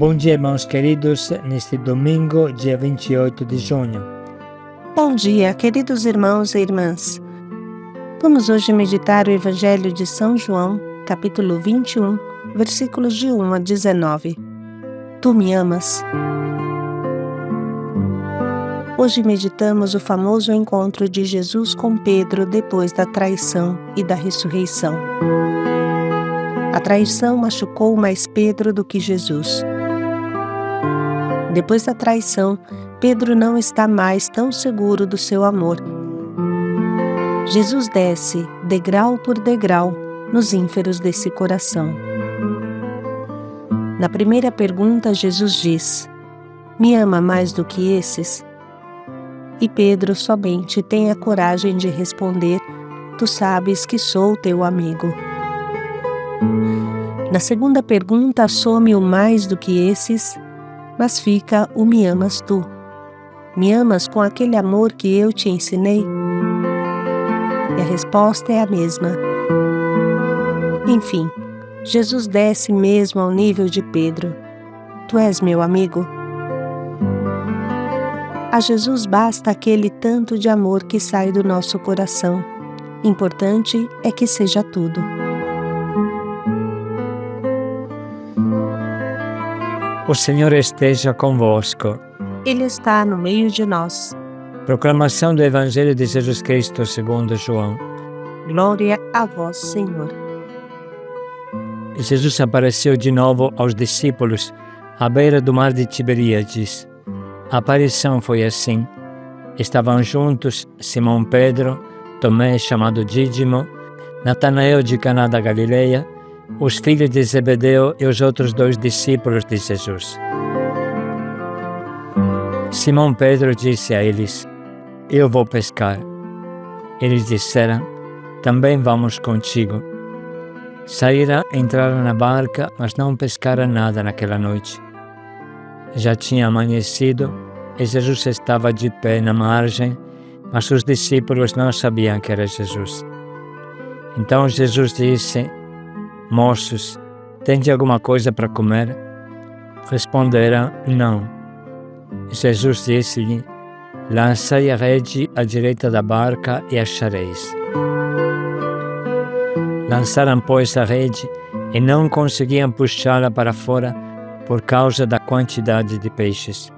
Bom dia, irmãos queridos, neste domingo, dia 28 de junho. Bom dia, queridos irmãos e irmãs. Vamos hoje meditar o Evangelho de São João, capítulo 21, versículos de 1 a 19. Tu me amas? Hoje meditamos o famoso encontro de Jesus com Pedro depois da traição e da ressurreição. A traição machucou mais Pedro do que Jesus. Depois da traição, Pedro não está mais tão seguro do seu amor. Jesus desce, degrau por degrau, nos ínferos desse coração. Na primeira pergunta, Jesus diz: Me ama mais do que esses? E Pedro somente tem a coragem de responder: Tu sabes que sou teu amigo. Na segunda pergunta, some-o mais do que esses, mas fica o me amas tu. Me amas com aquele amor que eu te ensinei? E a resposta é a mesma. Enfim, Jesus desce mesmo ao nível de Pedro. Tu és meu amigo? A Jesus basta aquele tanto de amor que sai do nosso coração. Importante é que seja tudo. O Senhor esteja convosco. Ele está no meio de nós. Proclamação do Evangelho de Jesus Cristo segundo João. Glória a vós, Senhor. Jesus apareceu de novo aos discípulos à beira do mar de Tiberíades. A aparição foi assim. Estavam juntos Simão Pedro, Tomé, chamado Dídimo, Natanael de Caná da Galileia, os filhos de Zebedeu e os outros 2 discípulos de Jesus. Simão Pedro disse a eles: Eu vou pescar. Eles disseram: Também vamos contigo. Saíram, entraram na barca, mas não pescaram nada naquela noite. Já tinha amanhecido e Jesus estava de pé na margem, mas os discípulos não sabiam que era Jesus. Então Jesus disse: Moços, tende alguma coisa para comer? Responderam: Não. Jesus disse-lhe: Lançai a rede à direita da barca e achareis. Lançaram, pois, a rede e não conseguiam puxá-la para fora por causa da quantidade de peixes.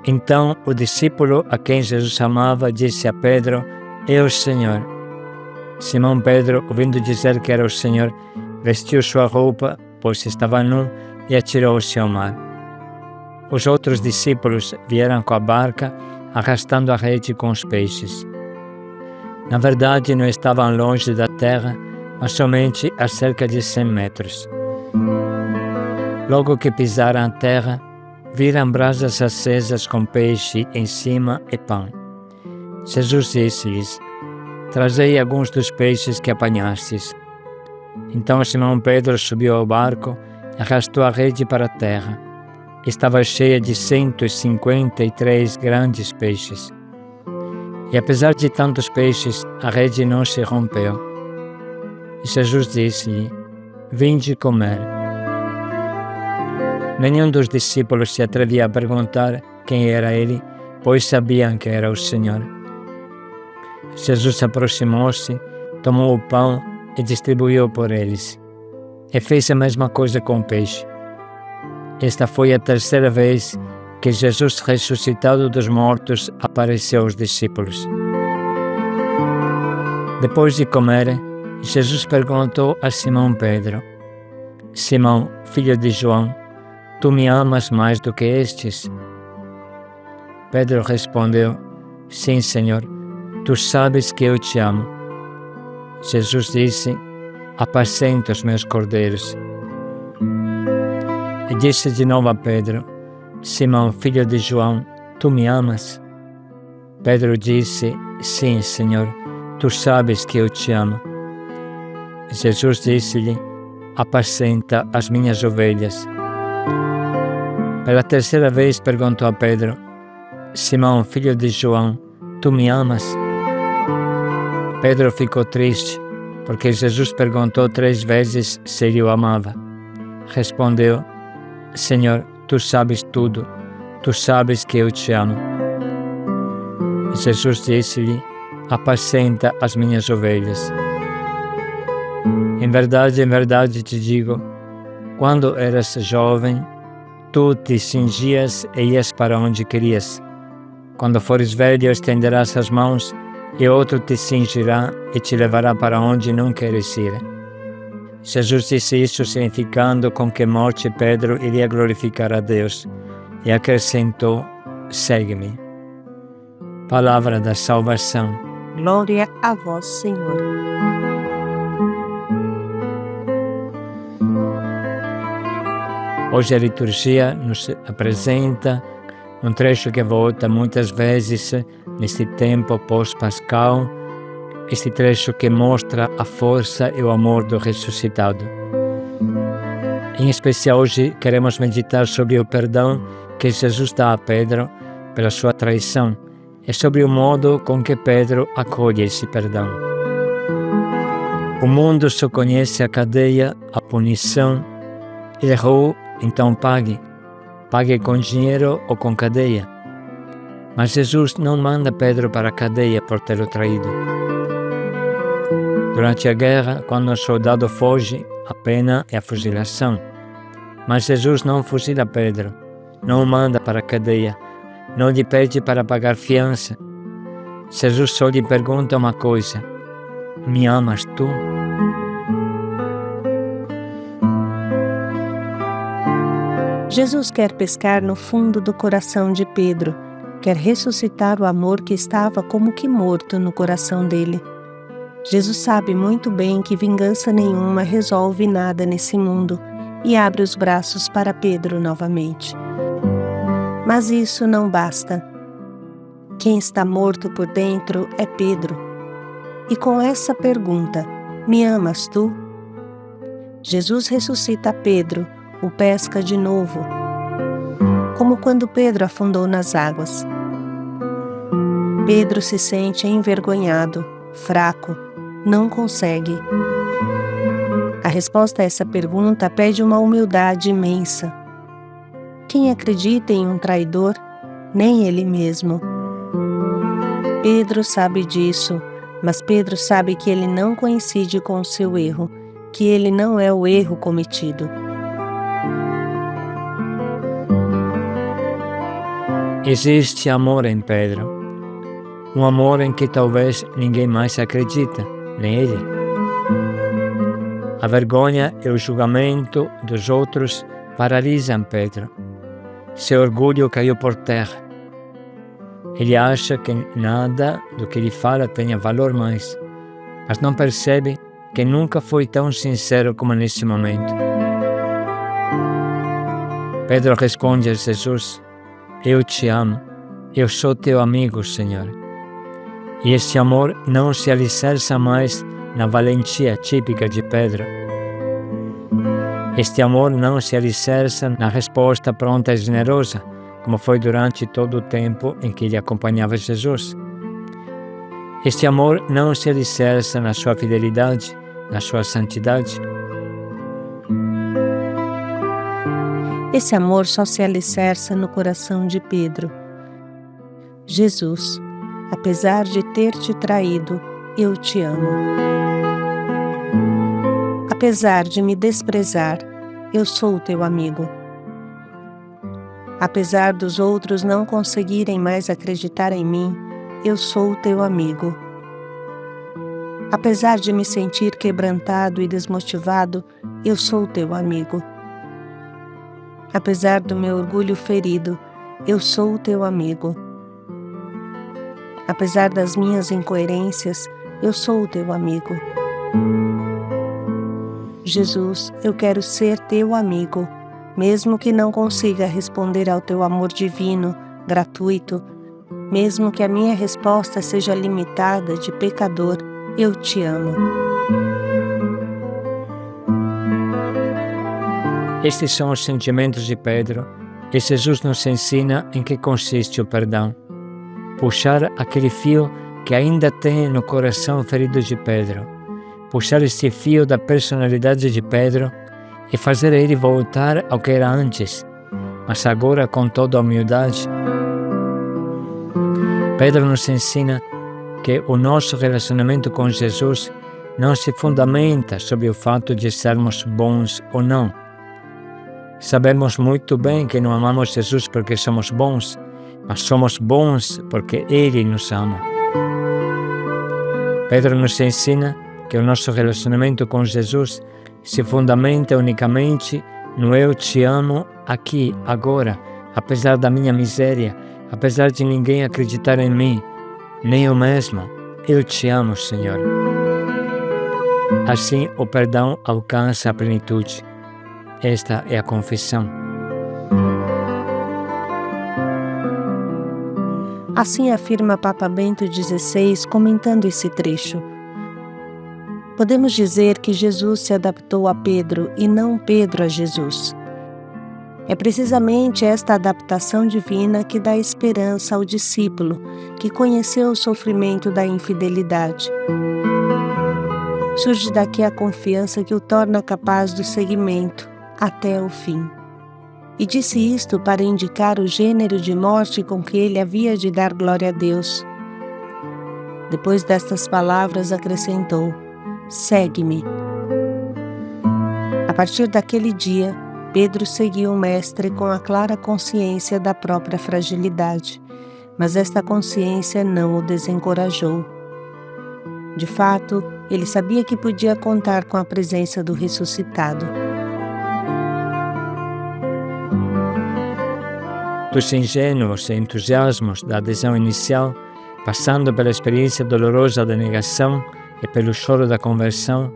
Então o discípulo a quem Jesus amava disse a Pedro: É o Senhor. Simão Pedro, ouvindo dizer que era o Senhor, vestiu sua roupa, pois estava nu, e atirou-se ao mar. Os outros discípulos vieram com a barca, arrastando a rede com os peixes. Na verdade, não estavam longe da terra, mas somente a cerca de 100 metros. Logo que pisaram a terra, viram brasas acesas com peixe em cima e pão. Jesus disse-lhes: Trazei alguns dos peixes que apanhastes. Então Simão Pedro subiu ao barco e arrastou a rede para a terra. Estava cheia de 153 grandes peixes. E apesar de tantos peixes, a rede não se rompeu. E Jesus disse-lhe: Vinde comer. Nenhum dos discípulos se atrevia a perguntar quem era ele, pois sabiam que era o Senhor. Jesus aproximou-se, tomou o pão e distribuiu por eles. E fez a mesma coisa com o peixe. Esta foi a terceira vez que Jesus, ressuscitado dos mortos, apareceu aos discípulos. Depois de comer, Jesus perguntou a Simão Pedro: Simão, filho de João, tu me amas mais do que estes? Pedro respondeu: Sim, Senhor. Tu sabes que eu te amo. Jesus disse: Apacenta os meus cordeiros. E disse de novo a Pedro: Simão, filho de João, tu me amas? Pedro disse: Sim, Senhor, tu sabes que eu te amo. Jesus disse-lhe: Apacenta as minhas ovelhas. Pela terceira vez perguntou a Pedro: Simão, filho de João, tu me amas? Pedro ficou triste, porque Jesus perguntou 3 vezes se ele o amava. Respondeu: Senhor, Tu sabes tudo, Tu sabes que eu te amo. Jesus disse-lhe: apacenta as minhas ovelhas. Em verdade te digo, quando eras jovem, tu te cingias e ias para onde querias. Quando fores velho, estenderás as mãos e outro te cingirá e te levará para onde não queres ir. Jesus disse isso significando com que morte Pedro iria glorificar a Deus e acrescentou: segue-me. Palavra da salvação. Glória a vós, Senhor. Hoje a liturgia nos apresenta um trecho que volta muitas vezes neste tempo pós-pascal, este trecho que mostra a força e o amor do ressuscitado. Em especial hoje queremos meditar sobre o perdão que Jesus dá a Pedro pela sua traição e sobre o modo com que Pedro acolhe esse perdão. O mundo só conhece a cadeia, a punição. Errou, então pague com dinheiro ou com cadeia. Mas Jesus não manda Pedro para a cadeia por ter o traído. Durante a guerra, quando um soldado foge, a pena é a fuzilação. Mas Jesus não fuzila Pedro, não o manda para a cadeia, não lhe pede para pagar fiança. Jesus só lhe pergunta uma coisa: me amas tu? Jesus quer pescar no fundo do coração de Pedro, quer ressuscitar o amor que estava como que morto no coração dele. Jesus sabe muito bem que vingança nenhuma resolve nada nesse mundo e abre os braços para Pedro novamente. Mas isso não basta. Quem está morto por dentro é Pedro. E com essa pergunta, me amas tu? Jesus ressuscita Pedro, o pesca de novo, como quando Pedro afundou nas águas. Pedro se sente envergonhado, fraco, não consegue. A resposta a essa pergunta pede uma humildade imensa. Quem acredita em um traidor, nem ele mesmo. Pedro sabe disso, mas Pedro sabe que ele não coincide com o seu erro, que ele não é o erro cometido. Existe amor em Pedro, um amor em que talvez ninguém mais acredita, nem ele. A vergonha e o julgamento dos outros paralisam Pedro. Seu orgulho caiu por terra. Ele acha que nada do que ele fala tenha valor mais, mas não percebe que nunca foi tão sincero como nesse momento. Pedro responde a Jesus: eu te amo, eu sou teu amigo, Senhor. E esse amor não se alicerça mais na valentia típica de Pedro. Este amor não se alicerça na resposta pronta e generosa, como foi durante todo o tempo em que ele acompanhava Jesus. Este amor não se alicerça na sua fidelidade, na sua santidade. Esse amor só se alicerça no coração de Pedro. Jesus, apesar de ter te traído, eu te amo. Apesar de me desprezar, eu sou teu amigo. Apesar dos outros não conseguirem mais acreditar em mim, eu sou teu amigo. Apesar de me sentir quebrantado e desmotivado, eu sou teu amigo. Apesar do meu orgulho ferido, eu sou teu amigo. Apesar das minhas incoerências, eu sou teu amigo. Jesus, eu quero ser teu amigo, mesmo que não consiga responder ao teu amor divino, gratuito, mesmo que a minha resposta seja limitada de pecador, eu te amo. Estes são os sentimentos de Pedro, e Jesus nos ensina em que consiste o perdão. Puxar aquele fio que ainda tem no coração ferido de Pedro. Puxar este fio da personalidade de Pedro e fazer ele voltar ao que era antes, mas agora com toda a humildade. Pedro nos ensina que o nosso relacionamento com Jesus não se fundamenta sobre o fato de sermos bons ou não. Sabemos muito bem que não amamos Jesus porque somos bons, mas somos bons porque Ele nos ama. Pedro nos ensina que o nosso relacionamento com Jesus se fundamenta unicamente no eu te amo aqui, agora, apesar da minha miséria, apesar de ninguém acreditar em mim, nem eu mesmo. Eu te amo, Senhor. Assim, o perdão alcança a plenitude. Esta é a confissão. Assim afirma Papa Bento XVI, comentando esse trecho. Podemos dizer que Jesus se adaptou a Pedro e não Pedro a Jesus. É precisamente esta adaptação divina que dá esperança ao discípulo que conheceu o sofrimento da infidelidade. Surge daqui a confiança que o torna capaz do seguimento até o fim. E disse isto para indicar o gênero de morte com que ele havia de dar glória a Deus. Depois destas palavras acrescentou: segue-me. A partir daquele dia, Pedro seguiu o Mestre com a clara consciência da própria fragilidade, mas esta consciência não o desencorajou. De fato, ele sabia que podia contar com a presença do ressuscitado. Dos ingênuos e entusiasmos da adesão inicial, passando pela experiência dolorosa da negação e pelo choro da conversão,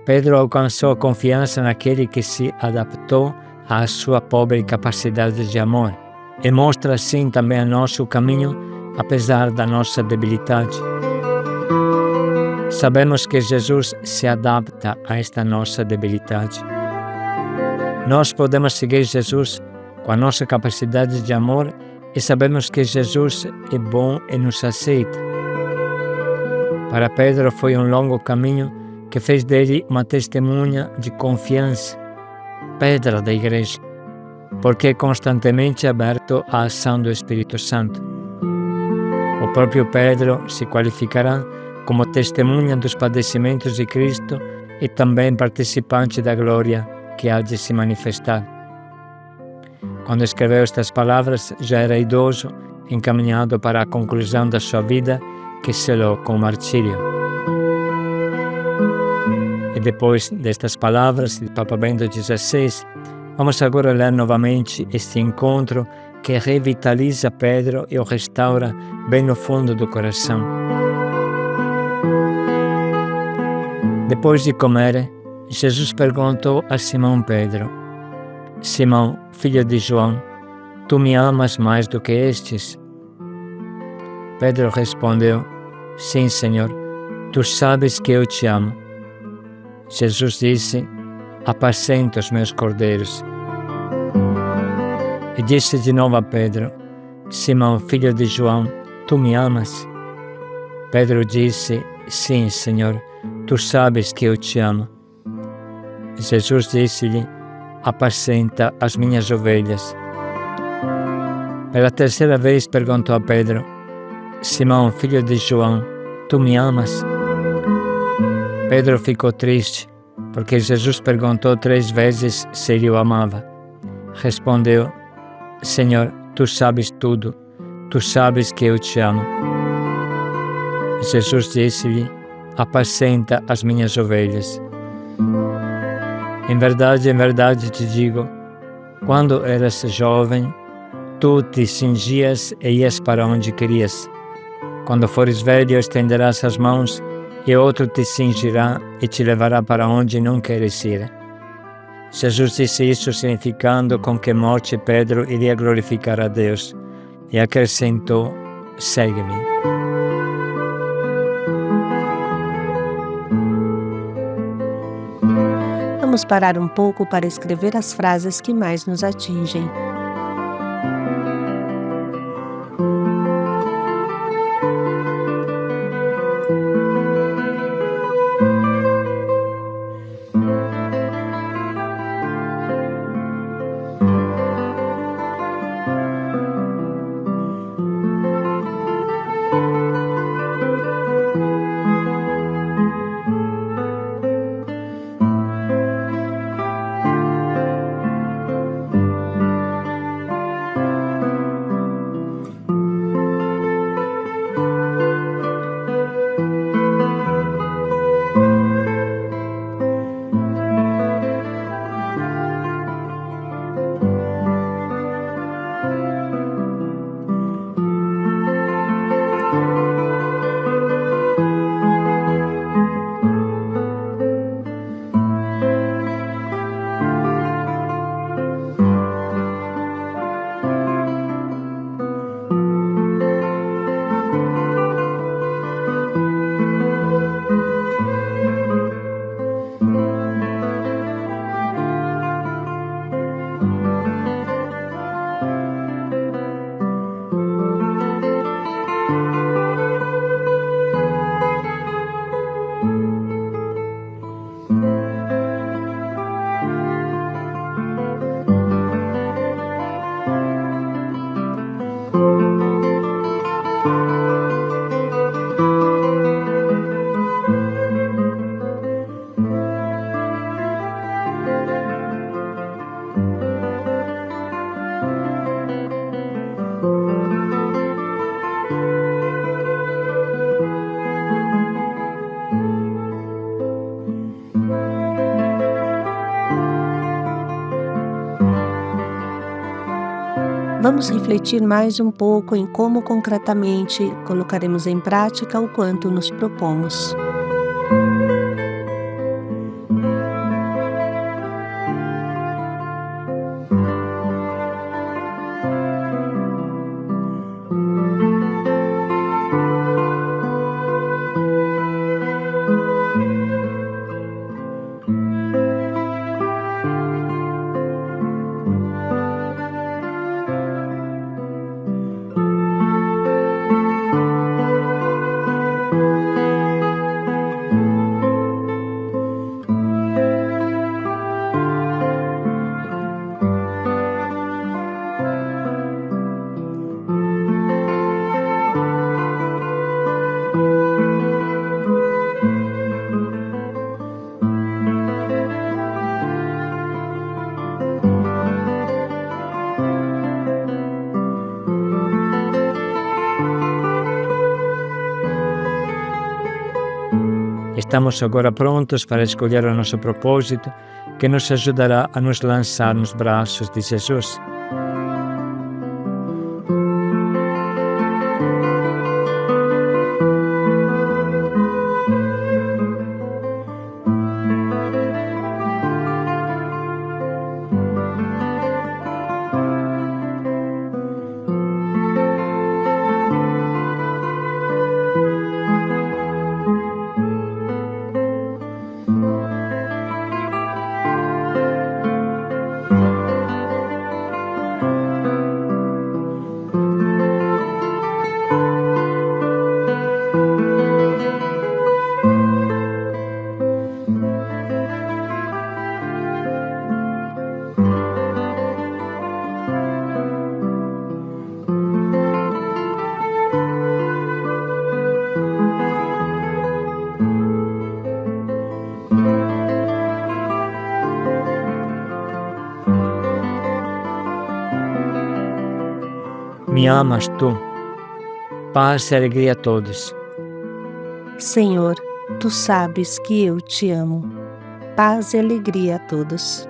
Pedro alcançou a confiança naquele que se adaptou à sua pobre capacidade de amor e mostra assim também a nós o caminho, apesar da nossa debilidade. Sabemos que Jesus se adapta a esta nossa debilidade. Nós podemos seguir Jesus com a nossa capacidade de amor e sabemos que Jesus é bom e nos aceita. Para Pedro foi um longo caminho que fez dele uma testemunha de confiança, pedra da Igreja, porque é constantemente aberto à ação do Espírito Santo. O próprio Pedro se qualificará como testemunha dos padecimentos de Cristo e também participante da glória que há de se manifestar. Quando escreveu estas palavras, já era idoso, encaminhado para a conclusão da sua vida, que selou com o martírio. E depois destas palavras de Papa Bento XVI, vamos agora ler novamente este encontro que revitaliza Pedro e o restaura bem no fundo do coração. Depois de comer, Jesus perguntou a Simão Pedro: Simão, filho de João, tu me amas mais do que estes? Pedro respondeu: Sim, Senhor, tu sabes que eu te amo. Jesus disse: Apacenta os meus cordeiros. E disse de novo a Pedro: Simão, filho de João, tu me amas? Pedro disse: Sim, Senhor, tu sabes que eu te amo. Jesus disse-lhe: Apacenta as minhas ovelhas. Pela terceira vez perguntou a Pedro: Simão, filho de João, tu me amas? Pedro ficou triste, porque Jesus perguntou 3 vezes se ele o amava. Respondeu: Senhor, tu sabes tudo, tu sabes que eu te amo. Jesus disse-lhe: Apacenta as minhas ovelhas. Em verdade te digo, quando eras jovem, tu te cingias e ias para onde querias. Quando fores velho, estenderás as mãos e outro te cingirá e te levará para onde não queres ir. Jesus disse isso significando com que morte Pedro iria glorificar a Deus, e acrescentou: segue-me. Vamos parar um pouco para escrever as frases que mais nos atingem. Vamos refletir mais um pouco em como concretamente colocaremos em prática o quanto nos propomos. Estamos agora prontos para escolher o nosso propósito, que nos ajudará a nos lançar nos braços de Jesus. Me amas tu, paz e alegria a todos. Senhor, tu sabes que eu te amo. Paz e alegria a todos.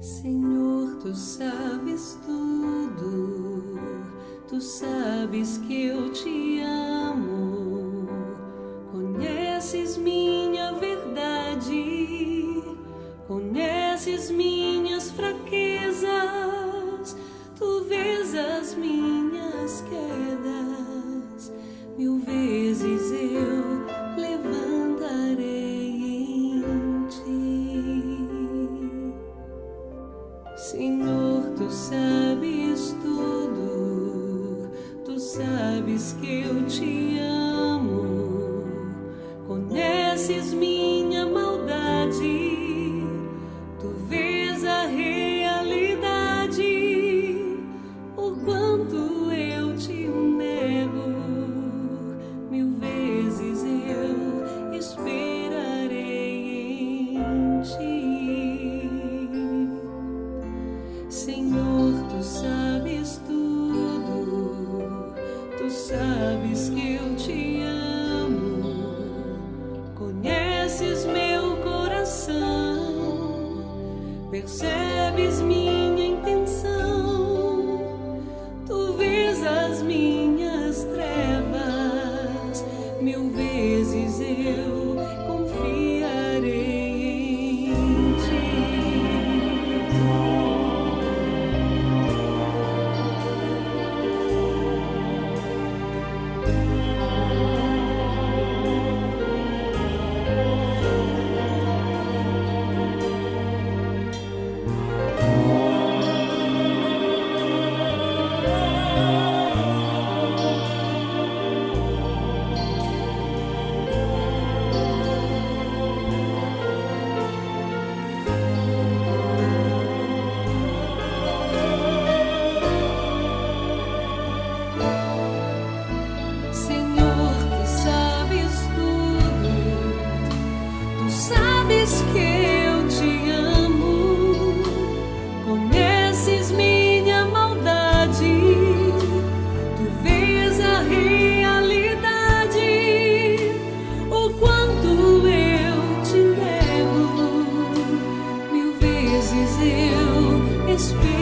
Senhor, tu sabes tudo, tu sabes que eu te amo, conheces minha verdade, conheces minhas fraquezas, tu vês as minhas quedas, 1000 vezes eu levantarei em ti. Senhor, tu sabes tudo, tu sabes que eu te amo, conheces minha maldade, tu vês a realidade, o quanto eu te nego, 1000 vezes eu esperarei em ti. Senhor, tu sabes tudo, tu sabes que eu te amo, conheces meu coração, percebes minha intenção, tu vês as minhas trevas, 1000 vezes eu confiarei em ti. Espírito.